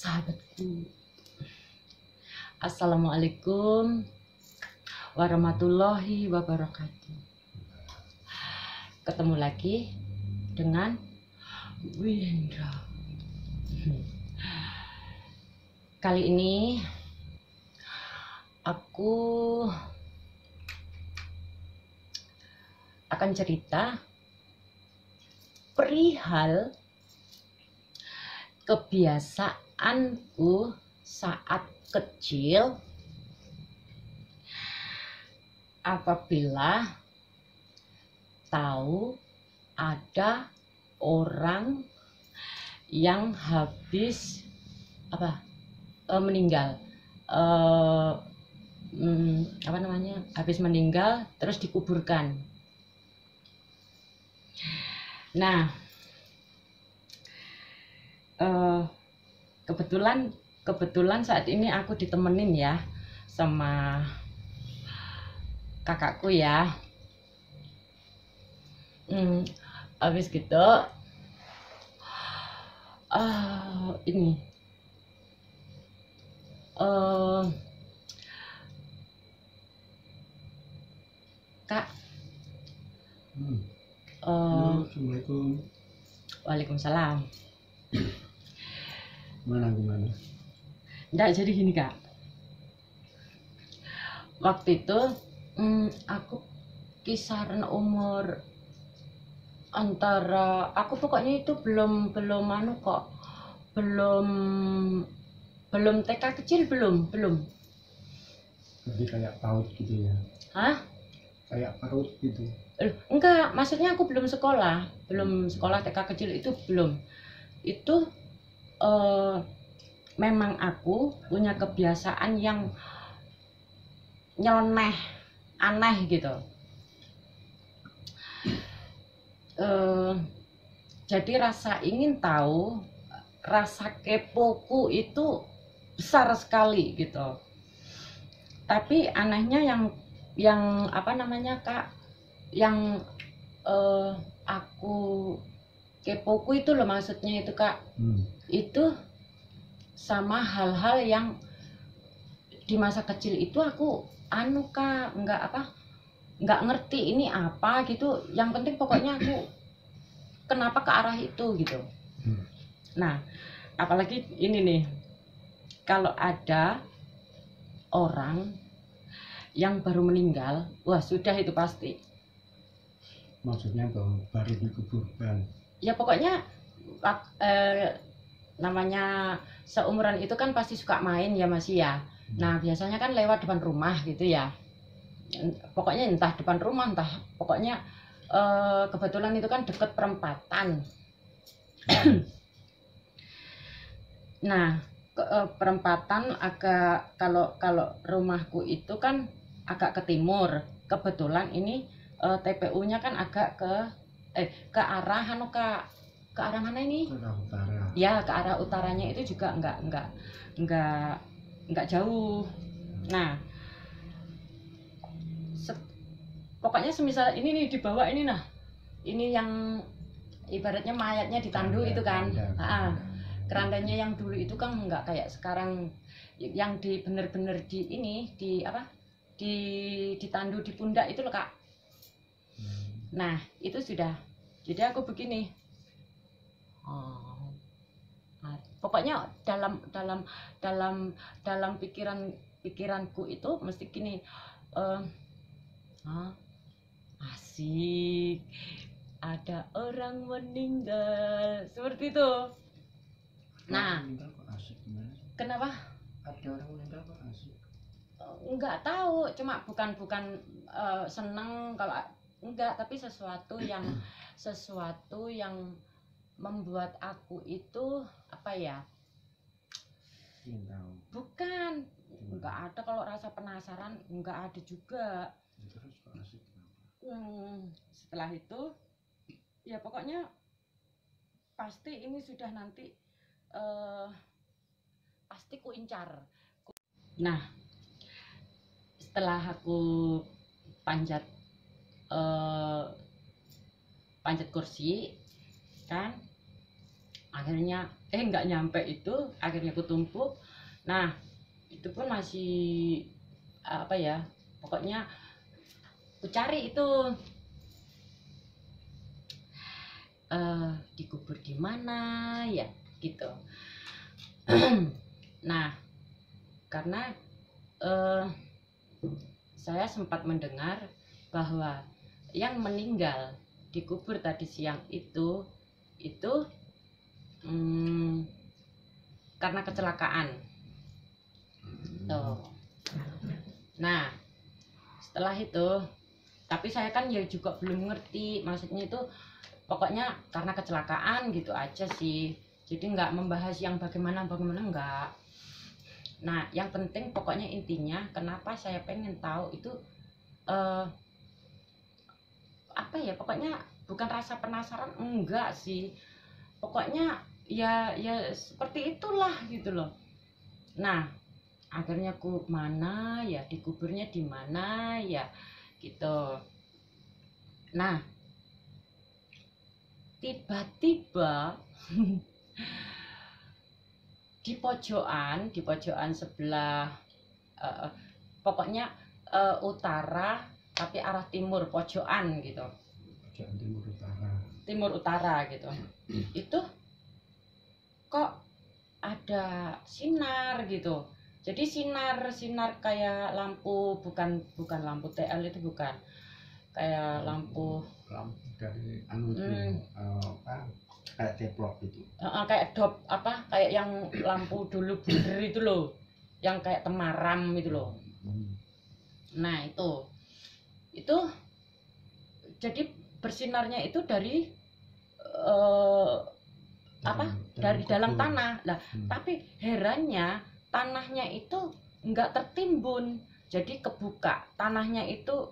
Sahabatku, Assalamualaikum warahmatullahi wabarakatuh. Ketemu lagi dengan Wirendra. Kali ini aku akan cerita perihal kebiasaanku saat kecil apabila tahu ada orang yang habis meninggal, habis meninggal terus dikuburkan. Nah, kebetulan saat ini aku ditemenin ya sama kakakku ya. Habis gitu ini Kak. Assalamualaikum. Waalaikumsalam. Gimana? Nggak, jadi gini Kak, waktu itu aku kisaran umur antara, aku pokoknya itu belum TK kecil, belum. Jadi kayak PAUD gitu ya? Hah? Kayak PAUD gitu? Enggak, maksudnya aku belum sekolah TK kecil itu belum. Itu memang aku punya kebiasaan yang nyeleneh, aneh gitu. Jadi rasa ingin tahu, rasa kepoku itu besar sekali gitu. Tapi anehnya yang Kak, yang aku kepoku itu loh, maksudnya itu Kak, itu sama hal-hal yang di masa kecil itu aku Kak, nggak ngerti ini apa gitu. Yang penting pokoknya aku kenapa ke arah itu gitu. Nah, apalagi ini nih, kalau ada orang yang baru meninggal, wah sudah itu pasti. Maksudnya baru dikuburkan? Ya pokoknya namanya seumuran itu kan pasti suka main ya Mas ya. Nah biasanya kan lewat depan rumah gitu ya. Pokoknya entah depan rumah, entah pokoknya kebetulan itu kan deket perempatan. Nah, perempatan agak, kalau rumahku itu kan agak ke timur. Kebetulan ini TPU-nya kan agak ke arah ke arah mana ini? Ke arah utara. Ya, ke arah utaranya itu juga enggak jauh. Nah, pokoknya semisal ini nih dibawa ini, nah ini yang ibaratnya mayatnya ditandu itu kan. Kerandanya yang dulu itu kan enggak kayak sekarang yang bener-bener ditandu di pundak itu loh Kak. Nah itu sudah, jadi aku begini, pokoknya dalam pikiranku itu mesti gini, asik ada orang meninggal, seperti itu. Nah, asik gimana? Kenapa? Ada orang meninggal kok asik? Enggak tahu, cuma bukan seneng kalau enggak, tapi sesuatu yang membuat aku itu apa ya? Bukan, enggak ada kalau rasa penasaran, enggak ada juga. Terus kok asik kenapa? Setelah itu ya pokoknya pasti ini sudah nanti pasti ku incar. Nah, setelah aku panjat kursi kan, akhirnya nggak nyampe itu, akhirnya aku tumpuk. Nah itu pun masih apa ya, pokoknya aku cari itu dikubur di mana ya gitu. Nah karena saya sempat mendengar bahwa yang meninggal dikubur tadi siang itu karena kecelakaan tuh. Nah setelah itu, tapi saya kan ya juga belum ngerti, maksudnya itu pokoknya karena kecelakaan gitu aja sih, jadi nggak membahas yang bagaimana enggak. Nah yang penting pokoknya intinya kenapa saya pengen tahu itu apa ya, pokoknya bukan rasa penasaran enggak sih, pokoknya ya seperti itulah gitu loh. Nah akhirnya aku mana ya, dikuburnya di mana ya gitu. Nah tiba-tiba di pojokan sebelah pokoknya utara tapi arah timur, pojokan gitu, Pojokan timur utara gitu. Itu kok ada sinar gitu, jadi sinar kayak lampu, bukan lampu TL, itu bukan kayak lampu dari kayak teplok gitu. Kayak dop apa, kayak yang lampu dulu bunder itu loh, yang kayak temaram itu loh. Nah itu jadi bersinarnya itu dari dari dalam tanah lah. Tapi herannya tanahnya itu enggak tertimbun, jadi kebuka tanahnya itu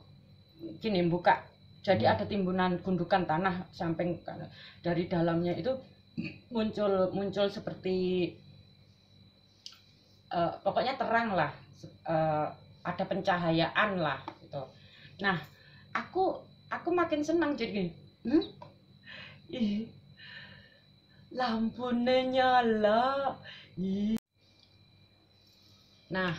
gini, buka, jadi ada timbunan gundukan tanah samping dari dalamnya itu muncul seperti pokoknya terang lah, ada pencahayaan lah gitu. Nah aku makin senang, jadi lampunya nyala. Nah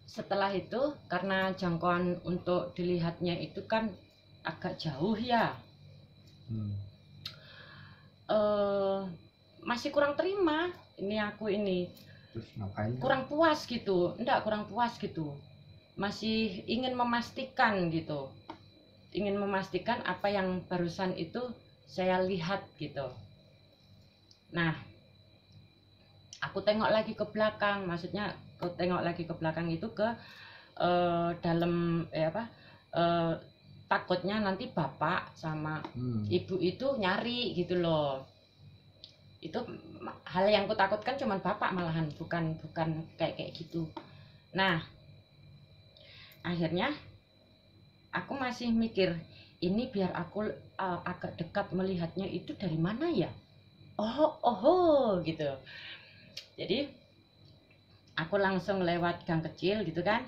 setelah itu karena jangkauan untuk dilihatnya itu kan agak jauh ya, masih kurang terima ini aku ini. Terus ngapain? Kurang puas gitu, kurang puas gitu, masih ingin memastikan gitu, ingin memastikan apa yang barusan itu saya lihat gitu. Nah aku tengok lagi ke belakang, maksudnya aku tengok lagi ke belakang itu ke dalam takutnya nanti bapak sama ibu itu nyari gitu loh. Itu hal yang aku takutkan, cuman bapak malahan, bukan kayak gitu. Nah akhirnya aku masih mikir, ini biar aku agak dekat melihatnya itu dari mana ya, gitu. Jadi aku langsung lewat gang kecil gitu kan,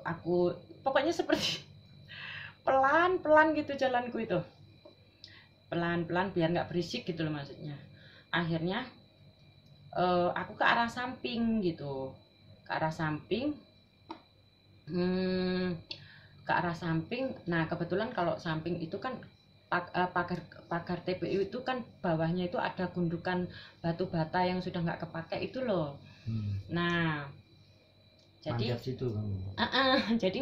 aku pokoknya seperti pelan-pelan gitu jalanku itu, pelan-pelan biar nggak berisik gitu loh maksudnya. Akhirnya aku ke arah samping gitu, ke arah samping. Nah kebetulan kalau samping itu kan pagar TPU itu kan bawahnya itu ada gundukan batu bata yang sudah nggak kepake itu loh. Nah jadi jadi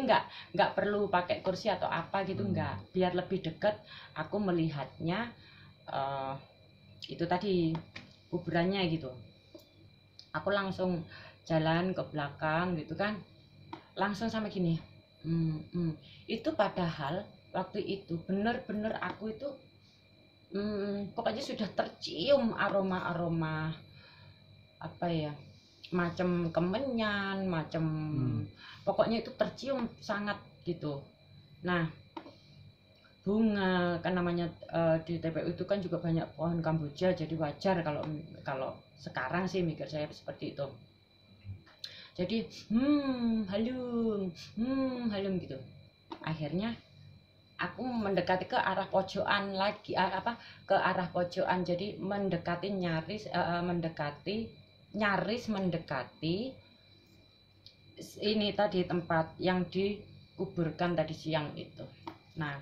nggak perlu pakai kursi atau apa gitu, nggak, biar lebih dekat aku melihatnya itu tadi kuburannya gitu. Aku langsung jalan ke belakang gitu kan, langsung sama gini. Itu padahal waktu itu bener-bener aku itu pokoknya sudah tercium aroma apa ya, macam kemenyan, macam pokoknya itu tercium sangat gitu. Nah bunga kan namanya di TPU itu kan juga banyak pohon kamboja, jadi wajar kalau sekarang sih mikir saya seperti itu. Jadi halum gitu. Akhirnya aku mendekati ke arah pojokan lagi, ke arah pojokan, jadi mendekati nyaris mendekati ini tadi tempat yang dikuburkan tadi siang itu. Nah,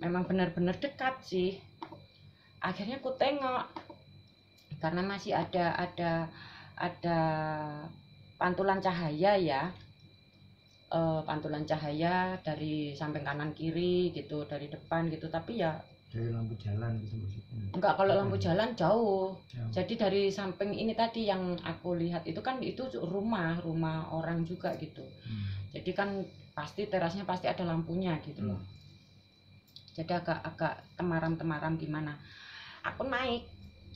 memang benar-benar dekat sih. Akhirnya aku tengok karena masih ada pantulan cahaya ya, pantulan cahaya dari samping kanan kiri gitu, dari depan gitu, tapi ya dari lampu jalan gitu maksudnya. enggak, kalau lampu jalan jauh. Jadi dari samping ini tadi yang aku lihat itu kan itu rumah orang juga gitu. Jadi kan pasti terasnya pasti ada lampunya gitu loh. Jadi agak temaram gimana. Aku naik.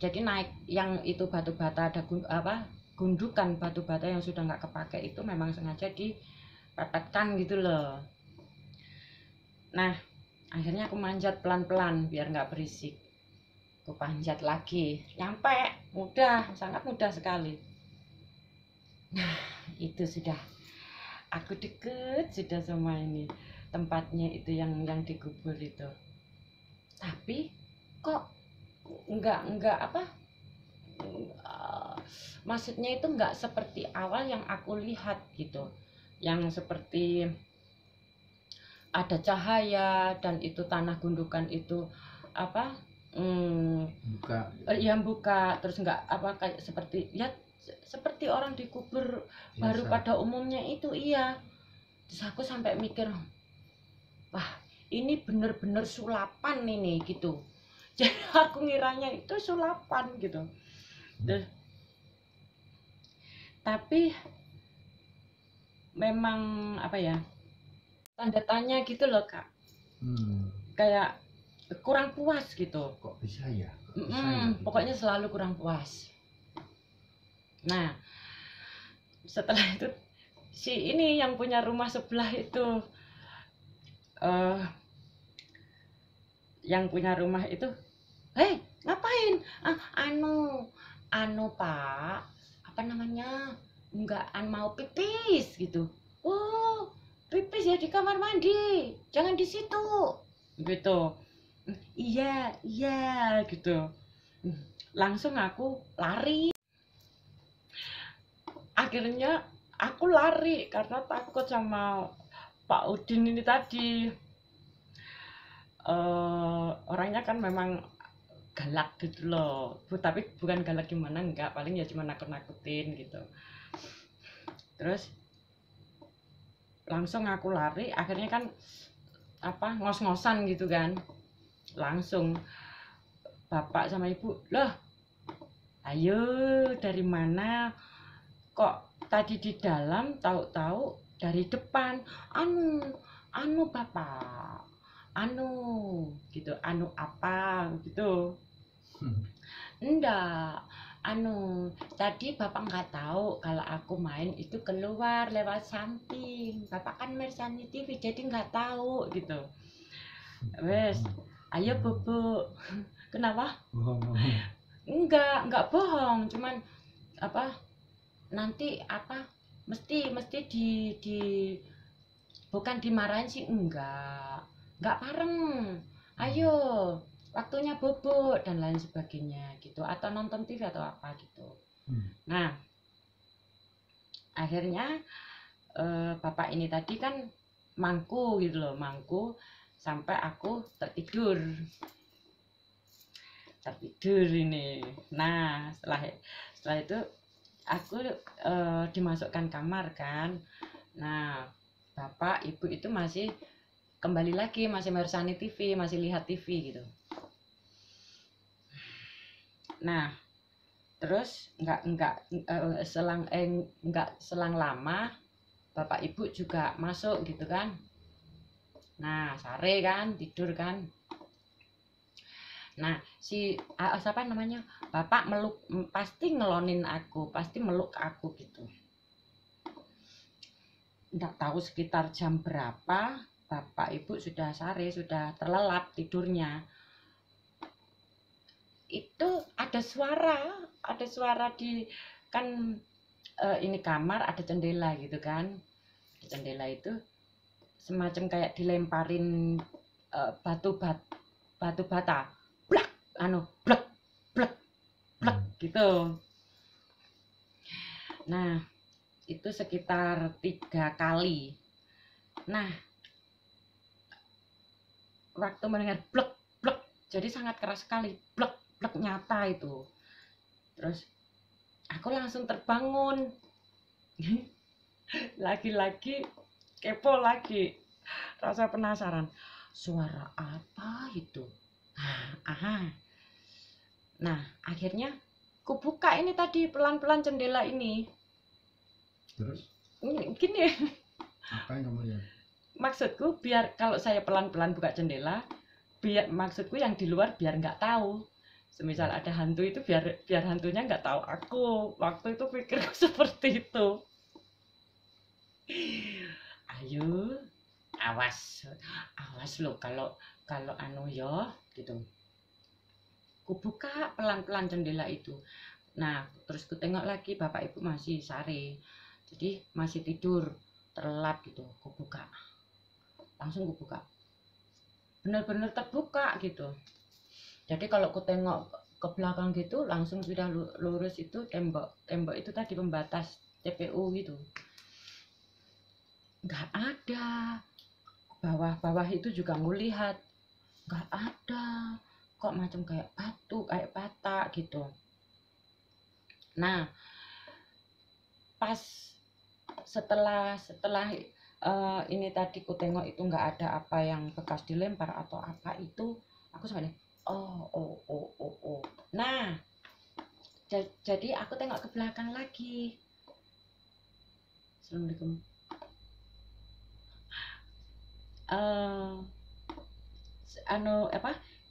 Jadi naik yang itu batu bata, ada gundukan batu bata yang sudah nggak kepake itu memang sengaja dipepetkan gitu loh. Nah, akhirnya aku manjat pelan-pelan biar nggak berisik. Aku panjat lagi, nyampe, sangat mudah sekali. Nah, itu sudah, aku deket sudah sama ini tempatnya itu yang dikubur itu. Tapi kok enggak maksudnya itu enggak seperti awal yang aku lihat gitu, yang seperti ada cahaya dan itu tanah gundukan itu buka terus enggak kayak seperti ya seperti orang dikubur biasa. Baru pada umumnya itu iya. Terus aku sampai mikir, wah ini bener-bener sulapan ini gitu. Jadi aku ngiranya itu sulapan gitu. Tapi memang tanda tanya gitu loh Kak. Kayak kurang puas gitu. Kok bisa ya? Pokoknya selalu kurang puas. Nah, setelah itu si ini yang punya rumah sebelah itu yang punya rumah itu, hei ngapain? Anu Pak, enggak mau pipis gitu. Oh pipis ya di kamar mandi, jangan di situ gitu. Iya gitu. Langsung aku lari. Akhirnya aku lari karena takut sama Pak Udin ini tadi. Orangnya kan memang galak gitu loh, tapi bukan galak gimana, enggak, paling ya cuma nakut-nakutin gitu. Terus langsung aku lari, akhirnya kan ngos-ngosan gitu kan. Langsung bapak sama ibu, loh ayo dari mana kok tadi di dalam, tahu-tahu dari depan. Anu bapak, gitu, apa gitu. Enggak, tadi bapak nggak tahu kalau aku main itu keluar lewat samping, bapak kan mersani TV jadi nggak tahu gitu. Wes ayo bobo. Kenapa? Enggak bohong, cuman nanti mesti di bukan dimarahin sih, enggak pareng, ayo waktunya bobo dan lain sebagainya gitu, atau nonton TV atau apa gitu. Nah akhirnya bapak ini tadi kan mangku gitu loh, sampai aku tertidur ini. Nah setelah itu aku dimasukkan kamar kan. Nah bapak ibu itu masih kembali lagi, masih mersani TV, masih lihat TV gitu. Nah terus nggak selang lama bapak ibu juga masuk gitu kan. Nah sare kan, tidur kan. Nah si bapak pasti ngelonin aku, pasti meluk aku gitu. Nggak tahu sekitar jam berapa bapak ibu sudah sare, sudah terlelap tidurnya. Itu ada suara di kan ini kamar ada jendela gitu kan. Di jendela itu semacam kayak dilemparin batu bata, blak, blek blek blek gitu. Nah, itu sekitar 3 kali. Nah, waktu mendengar blek blek, jadi sangat keras sekali, blek blek, nyata itu. Terus aku langsung terbangun. Lagi-lagi kepo lagi, rasa penasaran, suara apa itu. Nah, akhirnya ku buka ini tadi pelan-pelan jendela ini. Terus Gini, apa yang kamu lihat? maksudku biar kalau saya pelan-pelan buka jendela, maksudku yang di luar biar nggak tahu. Semisal ada hantu itu biar hantunya nggak tahu aku. Waktu itu pikirku seperti itu. Ayo, awas lo kalau yo gitu. Ku buka pelan-pelan jendela itu. Nah, terus ku tengok lagi bapak ibu masih sare, jadi masih tidur terlelap gitu. Ku buka, langsung ku buka, benar-benar terbuka gitu. Jadi kalau ku tengok ke belakang gitu, langsung sudah lurus itu tembok itu tadi pembatas TPU gitu. Nggak ada. Bawah itu juga mau lihat, nggak ada. Kok macam kayak batu, kayak bata gitu. Nah, pas setelah ini tadi ku tengok itu nggak ada apa yang bekas dilempar atau apa itu, aku sampai oh. Nah, jadi aku tengok ke belakang lagi. Assalamualaikum.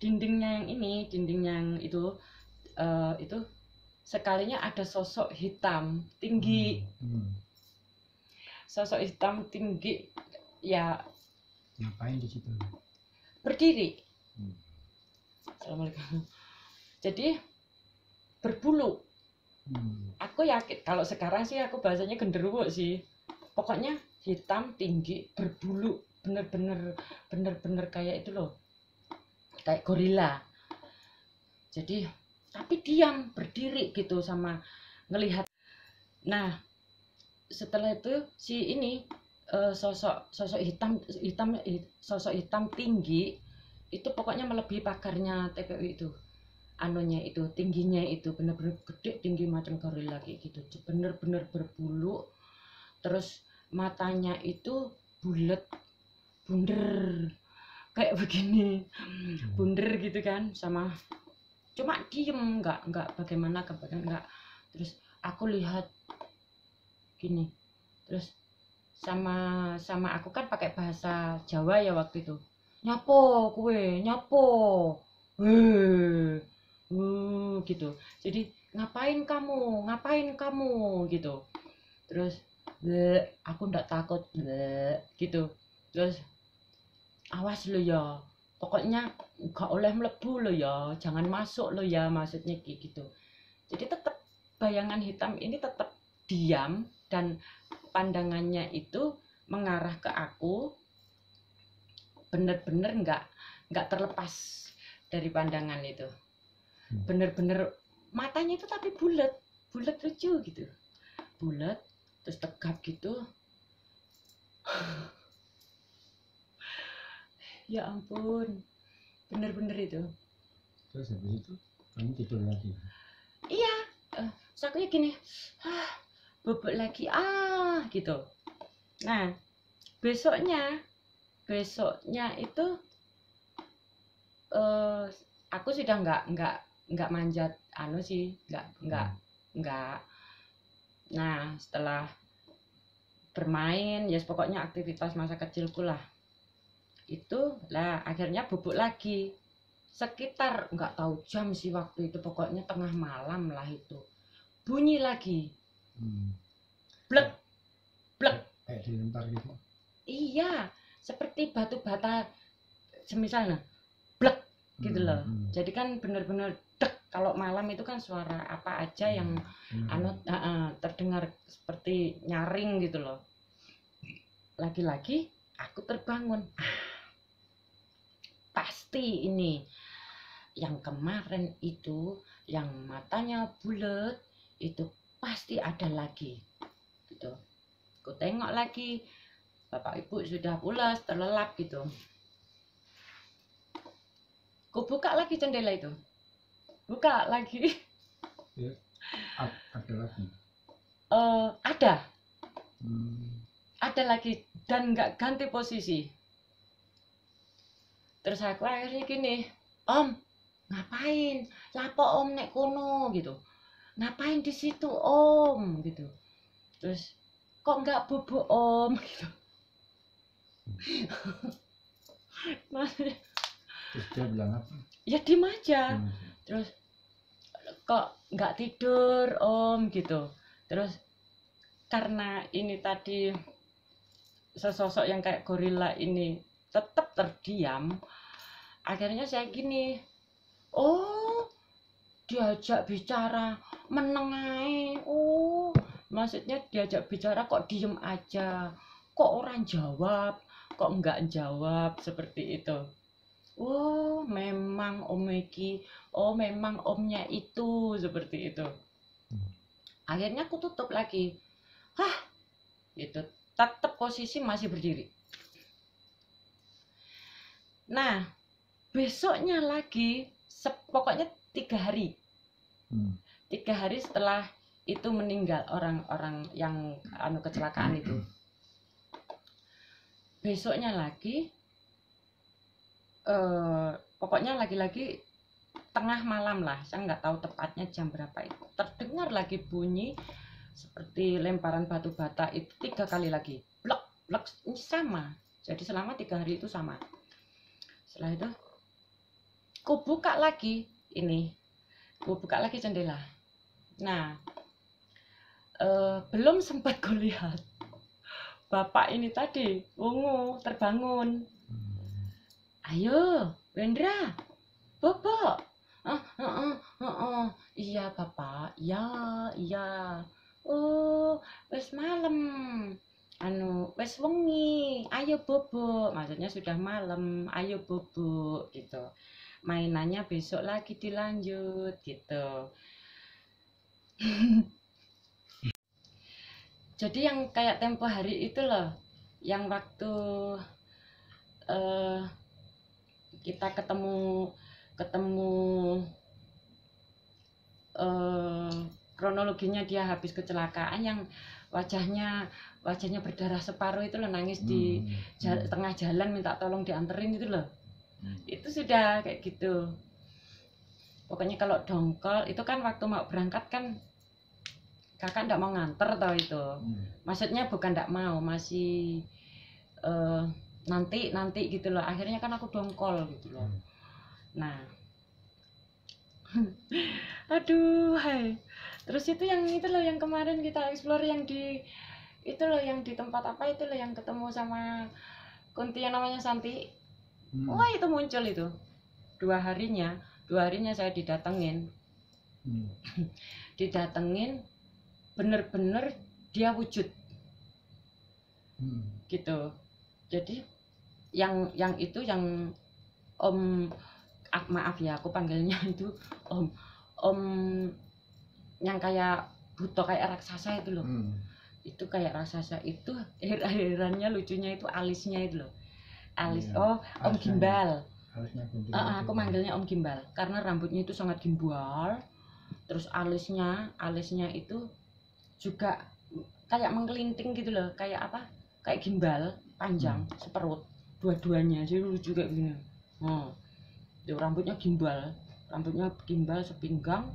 Dinding yang itu sekalinya ada sosok hitam tinggi. Sosok hitam tinggi ya. Ngapain di situ? Berdiri. Assalamualaikum. Jadi berbulu. Aku yakin kalau sekarang sih aku bahasanya genderuwo sih. Pokoknya hitam tinggi berbulu, bener-bener kayak itu loh, kayak gorila. Jadi tapi diam, berdiri gitu sama ngelihat. Nah, setelah itu si ini sosok hitam tinggi itu pokoknya melebihi pagarnya TPU itu. Itu tingginya itu bener-bener gede, tinggi macam gorila kayak gitu, bener-bener berbulu. Terus matanya itu bulat, bunder kayak begini, bunder gitu kan, sama cuma diem, nggak bagaimana nggak. Terus aku lihat gini, terus sama aku kan pakai bahasa Jawa ya waktu itu, nyapo kue, nyapo, gitu. Jadi ngapain kamu gitu. Terus aku ndak takut gitu. Terus awas lo ya, pokoknya gak oleh mlebu lo ya, jangan masuk lo ya, maksudnya gitu. Jadi tetap bayangan hitam ini tetap diam dan pandangannya itu mengarah ke aku, bener-bener nggak terlepas dari pandangan itu. Bener-bener matanya itu tapi bulat lucu gitu, bulat terus tegap gitu. Ya ampun, bener-bener itu. Terus habis itu kamu tidur lagi? Iya, sakunya gini, bobok lagi gitu. Nah, besoknya itu aku sudah nggak manjat sih, nggak. Nah, setelah bermain ya pokoknya aktivitas masa kecilku lah, itu lah akhirnya bubuk lagi sekitar nggak tahu jam sih waktu itu, pokoknya tengah malam lah itu bunyi lagi, blek blek kayak dilempar gitu. Iya, seperti batu bata semisalnya blek gitu loh. Jadi kan bener-bener dek, kalau malam itu kan suara apa aja yang terdengar seperti nyaring gitu loh. Lagi-lagi Aku terbangun, pasti ini yang kemarin itu yang matanya bulat itu pasti ada lagi gitu. Aku tengok lagi, bapak ibu sudah pulas, terlelap gitu. Aku buka lagi jendela itu, buka lagi. Ya, ada lagi. Ada lagi dan nggak ganti posisi. Terus aku akhirnya gini, Om, ngapain? Lapo Om nek kono gitu. Ngapain di situ Om gitu. Terus kok nggak bobo Om gitu. Terus dia bilang apa? Ya diem aja. Terus kok nggak tidur Om gitu. Terus karena ini tadi sesosok yang kayak gorila ini tetap terdiam, akhirnya saya gini, oh diajak bicara menengai, oh maksudnya diajak bicara kok diem aja, kok orang jawab, kok enggak jawab, seperti itu. Oh memang Om Eki, oh memang omnya itu, seperti itu. Akhirnya aku tutup lagi, gitu, tetap posisi masih berdiri. Nah besoknya lagi, pokoknya 3 hari, 3 hari setelah itu meninggal orang-orang yang kecelakaan itu. Besoknya lagi, pokoknya lagi-lagi tengah malam lah, saya nggak tahu tepatnya jam berapa itu, terdengar lagi bunyi seperti lemparan batu bata itu 3 kali lagi, blok blok, ini sama. Jadi selama 3 hari itu sama. Setelah itu ku buka lagi jendela. Nah belum sempat ku lihat bapak ini tadi ungu terbangun, ayo Wendra, bobo. Iya bapak, iya. Oh wes malam, wes wengi, ayo bobo. Maksudnya sudah malam, ayo bobo gitu. Mainannya besok lagi dilanjut gitu. Jadi yang kayak tempo hari itu loh, yang waktu kita ketemu kronologinya dia habis kecelakaan, yang wajahnya berdarah separuh itu loh, nangis di tengah jalan minta tolong dianterin itu loh. Itu sudah kayak gitu. Pokoknya kalau dongkol itu kan waktu mau berangkat kan kakak ndak mau nganter tau itu. Maksudnya bukan ndak mau, masih nanti gitu loh. Akhirnya kan aku dongkol gitu loh. Nah aduh hai. Terus itu loh yang kemarin kita explore, yang di itu loh, yang di tempat apa itu loh, yang ketemu sama Kunti yang namanya Santi. Wah itu muncul itu 2 harinya saya didatengin. Didatengin bener-bener dia wujud gitu. Jadi yang itu yang Om, maaf ya aku panggilnya itu Om yang kayak buto kayak raksasa itu loh. Itu kayak raksasa itu, herannya lucunya itu alisnya itu loh, alis. Om Gimbal. Aku manggilnya Om Gimbal karena rambutnya itu sangat gimbal. Terus alisnya itu juga kayak mengkelinting gitu loh, kayak apa, kayak gimbal panjang seperut dua-duanya, jadi lucu kayak gini. Rambutnya gimbal sepinggang,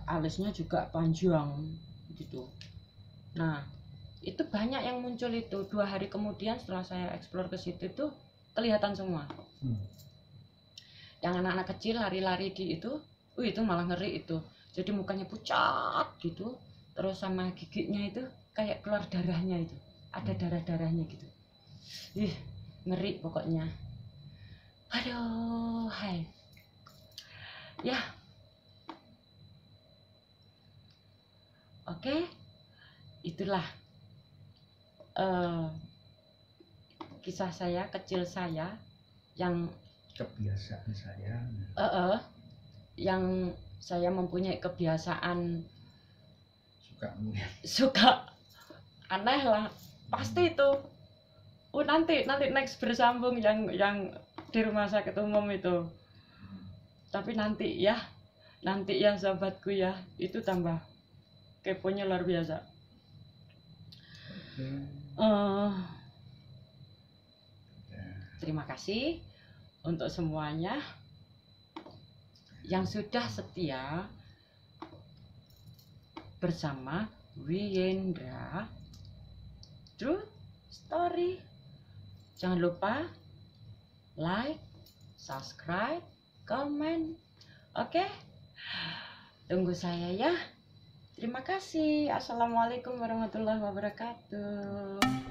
alisnya juga panjang gitu. Nah itu banyak yang muncul itu 2 hari kemudian setelah saya explore ke situ tuh kelihatan semua. Yang anak-anak kecil lari-lari di itu malah ngeri itu. Jadi mukanya pucat gitu, terus sama giginya itu kayak keluar darahnya itu, ada darah-darahnya gitu. Ngeri pokoknya. Aduh hai ya. Oke, itulah kisah saya kecil saya yang kebiasaan saya. Yang saya mempunyai kebiasaan suka aneh lah, pasti itu. Nanti next bersambung yang di rumah sakit umum itu. Tapi nanti ya sahabatku ya, itu tambah keponya luar biasa. Terima kasih untuk semuanya yang sudah setia bersama Wiyendra True Story. Jangan lupa like, subscribe, komen. Oke? Tunggu saya ya. Terima kasih. Assalamualaikum warahmatullahi wabarakatuh.